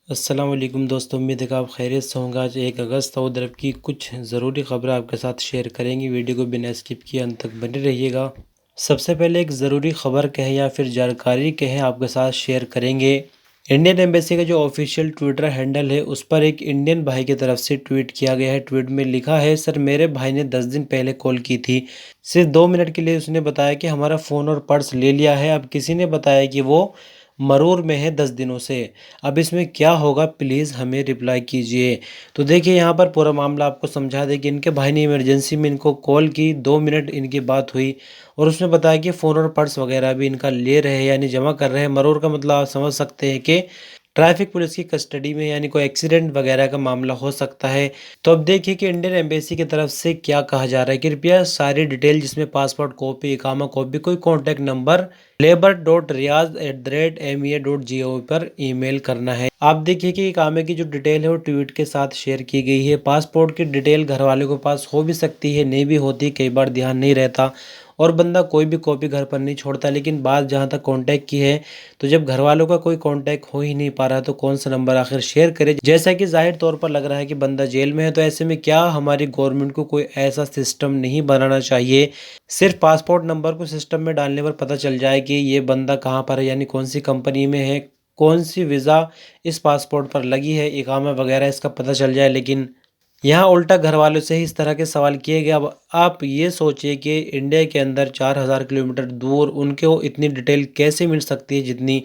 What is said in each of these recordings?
अस्सलाम वालेकुम दोस्तों, उम्मीद है कि आप खैरियत से होंगे। आज 1 अगस्त सऊदी अरब की कुछ ज़रूरी खबरें आपके साथ शेयर करेंगे। वीडियो को बिना स्किप किए अंत तक बने रहिएगा। सबसे पहले एक ज़रूरी खबर कहें या फिर जानकारी कहें आपके साथ शेयर करेंगे। इंडियन एम्बेसी का जो ऑफिशियल ट्विटर हैंडल है उस पर एक इंडियन भाई की तरफ से ट्वीट किया गया है। ट्वीट में लिखा है, सर मेरे भाई ने 10 दिन पहले कॉल की थी। सिर्फ 2 मिनट के लिए उसने बताया कि हमारा फ़ोन और पर्स ले लिया है। अब किसी ने बताया कि वो मरूर में है 10 दिनों से। अब इसमें क्या होगा, प्लीज़ हमें रिप्लाई कीजिए। तो देखिए यहाँ पर पूरा मामला आपको समझा दें कि इनके भाई ने इमरजेंसी में इनको कॉल की, 2 मिनट इनकी बात हुई और उसने बताया कि फ़ोन और पर्स वगैरह भी इनका ले रहे हैं, यानी जमा कर रहे हैं। मरूर का मतलब आप समझ सकते हैं कि ट्रैफिक पुलिस की कस्टडी में, यानी कोई एक्सीडेंट वगैरह का मामला हो सकता है। तो अब देखिए कि इंडियन एम्बेसी की तरफ से क्या कहा जा रहा है। कृपया सारी डिटेल जिसमें पासपोर्ट कॉपी, इकामा कॉपी, कोई कॉन्टैक्ट नंबर labor.riyadh@me.gov पर ईमेल करना है। आप देखिए कि इकामे की जो डिटेल है वो ट्वीट के साथ शेयर की गई है। पासपोर्ट की डिटेल घर वाले के पास हो भी सकती है, नहीं भी होती, कई बार ध्यान नहीं रहता और बंदा कोई भी कॉपी घर पर नहीं छोड़ता। लेकिन बात जहाँ तक कांटेक्ट की है, तो जब घर वालों का कोई कांटेक्ट हो ही नहीं पा रहा तो कौन सा नंबर आखिर शेयर करे। जैसा कि जाहिर तौर पर लग रहा है कि बंदा जेल में है, तो ऐसे में क्या हमारी गवर्नमेंट को कोई ऐसा सिस्टम नहीं बनाना चाहिए, सिर्फ पासपोर्ट नंबर को सिस्टम में डालने पर पता चल जाए कि ये बंदा कहाँ पर है, यानी कौन सी कंपनी में है, कौन सी वीज़ा इस पासपोर्ट पर लगी है, इकामा वगैरह इसका पता चल जाए। लेकिन यहाँ उल्टा घर वालों से ही इस तरह के सवाल किए गए। अब आप ये सोचिए कि इंडिया के अंदर 4000 किलोमीटर दूर उनको इतनी डिटेल कैसे मिल सकती है जितनी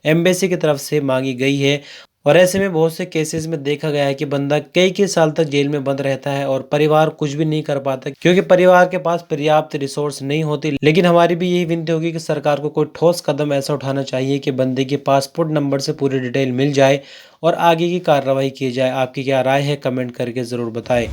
एम्बेसी की तरफ से मांगी गई है। और ऐसे में बहुत से केसेस में देखा गया है कि बंदा कई कई साल तक जेल में बंद रहता है और परिवार कुछ भी नहीं कर पाता क्योंकि परिवार के पास पर्याप्त रिसोर्स नहीं होती। लेकिन हमारी भी यही विनती होगी कि सरकार को कोई ठोस कदम ऐसा उठाना चाहिए कि बंदे के पासपोर्ट नंबर से पूरी डिटेल मिल जाए और आगे की कार्रवाई की जाए। आपकी क्या राय है, कमेंट करके ज़रूर बताएं।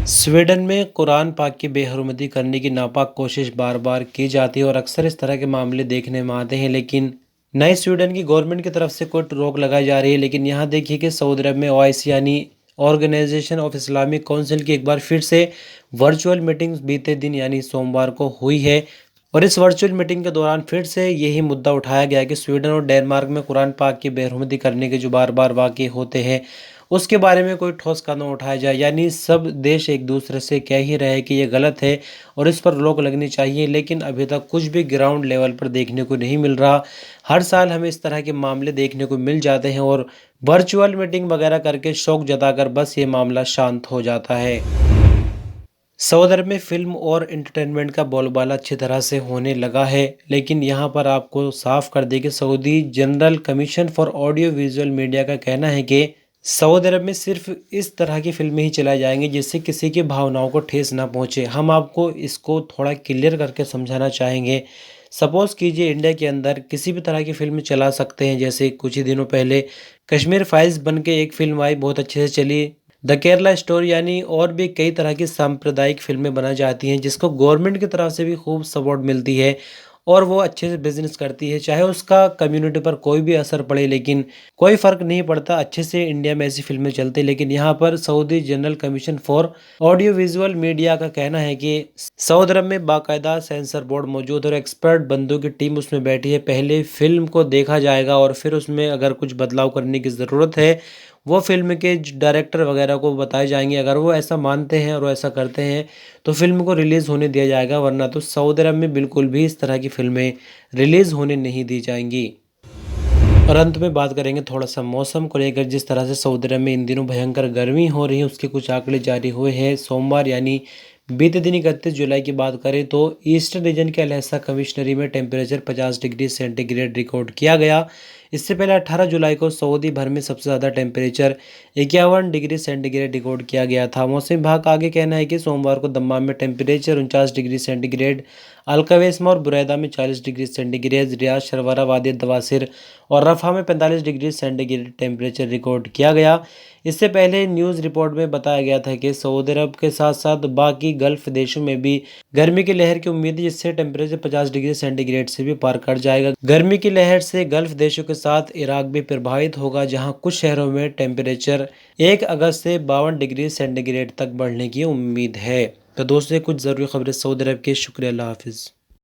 स्वीडन में कुरान पाक की बेहरमती करने की नापाक कोशिश बार बार की जाती है और अक्सर इस तरह के मामले देखने में आते हैं। लेकिन नए स्वीडन की गवर्नमेंट की तरफ से कोई रोक लगाई जा रही है। लेकिन यहाँ देखिए कि सऊदी अरब में ओआईसी यानी ऑर्गेनाइजेशन ऑफ इस्लामिक काउंसिल की एक बार फिर से वर्चुअल मीटिंग बीते दिन यानी सोमवार को हुई है। और इस वर्चुअल मीटिंग के दौरान फिर से यही मुद्दा उठाया गया कि स्वीडन और डेनमार्क में कुरान पाक की बेहरमती करने के जो बार बार वाक़ये होते हैं उसके बारे में कोई ठोस कदम उठाया जाए। यानी सब देश एक दूसरे से कह ही रहे कि ये गलत है और इस पर रोक लगनी चाहिए, लेकिन अभी तक कुछ भी ग्राउंड लेवल पर देखने को नहीं मिल रहा। हर साल हमें इस तरह के मामले देखने को मिल जाते हैं और वर्चुअल मीटिंग वगैरह करके शौक जताकर बस ये मामला शांत हो जाता है। सऊदी अरब में फिल्म और एंटरटेनमेंट का बोलबाला अच्छी तरह से होने लगा है। लेकिन यहाँ पर आपको साफ कर दें कि Saudi general commission for audio visual media का कहना है कि सऊदी अरब में सिर्फ इस तरह की फिल्में ही चलाई जाएंगी जिससे किसी की भावनाओं को ठेस ना पहुँचे। हम आपको इसको थोड़ा क्लियर करके समझाना चाहेंगे। सपोज़ कीजिए इंडिया के अंदर किसी भी तरह की फिल्म चला सकते हैं। जैसे कुछ ही दिनों पहले कश्मीर फाइल्स बन के एक फिल्म आई, बहुत अच्छे से चली, द केरला स्टोरी, यानी और भी कई तरह की सांप्रदायिक फिल्में बनाई जाती हैं जिसको गवर्नमेंट की तरफ से भी खूब सपोर्ट मिलती है और वो अच्छे से बिजनेस करती है। चाहे उसका कम्युनिटी पर कोई भी असर पड़े, लेकिन कोई फ़र्क नहीं पड़ता, अच्छे से इंडिया में ऐसी फिल्में चलती। लेकिन यहाँ पर Saudi general commission for audio visual media का कहना है कि सऊदी अरब में बाकायदा सेंसर बोर्ड मौजूद है और एक्सपर्ट बंदों की टीम उसमें बैठी है। पहले फिल्म को देखा जाएगा और फिर उसमें अगर कुछ बदलाव करने की ज़रूरत है वो फिल्म के डायरेक्टर वगैरह को बताए जाएंगे। अगर वो ऐसा मानते हैं और वो ऐसा करते हैं तो फिल्म को रिलीज़ होने दिया जाएगा, वरना तो सऊदी अरब में बिल्कुल भी इस तरह की फिल्में रिलीज़ होने नहीं दी जाएंगी। और अंत में बात करेंगे थोड़ा सा मौसम को लेकर। जिस तरह से सऊदी अरब में इन दिनों भयंकर गर्मी हो रही है उसके कुछ आंकड़े जारी हुए हैं। सोमवार यानी बीते दिन 31 जुलाई की बात करें तो ईस्टर्न रीजन के अलहसा कमिश्नरी में टेम्परेचर 50 डिग्री सेंटीग्रेड रिकॉर्ड किया गया। इससे पहले 18 जुलाई को सऊदी भर में सबसे ज़्यादा टेम्परेचर 51 डिग्री सेंटीग्रेड रिकॉर्ड किया गया था। मौसम विभाग का आगे कहना है कि सोमवार को दम्माम में टेम्परेचर 49 डिग्री सेंटीग्रेड, अलकवेस में और बुरैदा में 40 डिग्री सेंटीग्रेड, रियाद, शरवरा, वादी दवासिर और रफ़ा में 45 डिग्री सेंटीग्रेड टेम्परेचर रिकॉर्ड किया गया। इससे पहले न्यूज़ रिपोर्ट में बताया गया था कि सऊदी अरब के साथ साथ बाकी गल्फ़ देशों में भी गर्मी की लहर की उम्मीद है, जिससे टेम्परेचर 50 डिग्री सेंटीग्रेड से भी पार कर जाएगा। गर्मी की लहर से गल्फ़ देशों के साथ इराक भी प्रभावित होगा, जहां कुछ शहरों में टेम्परेचर 1 अगस्त से 52 डिग्री सेंटीग्रेड तक बढ़ने की उम्मीद है। तो दोस्तों, कुछ ज़रूरी खबरें सऊदी अरब के। शुक्रिया, अल्लाह हाफिज़।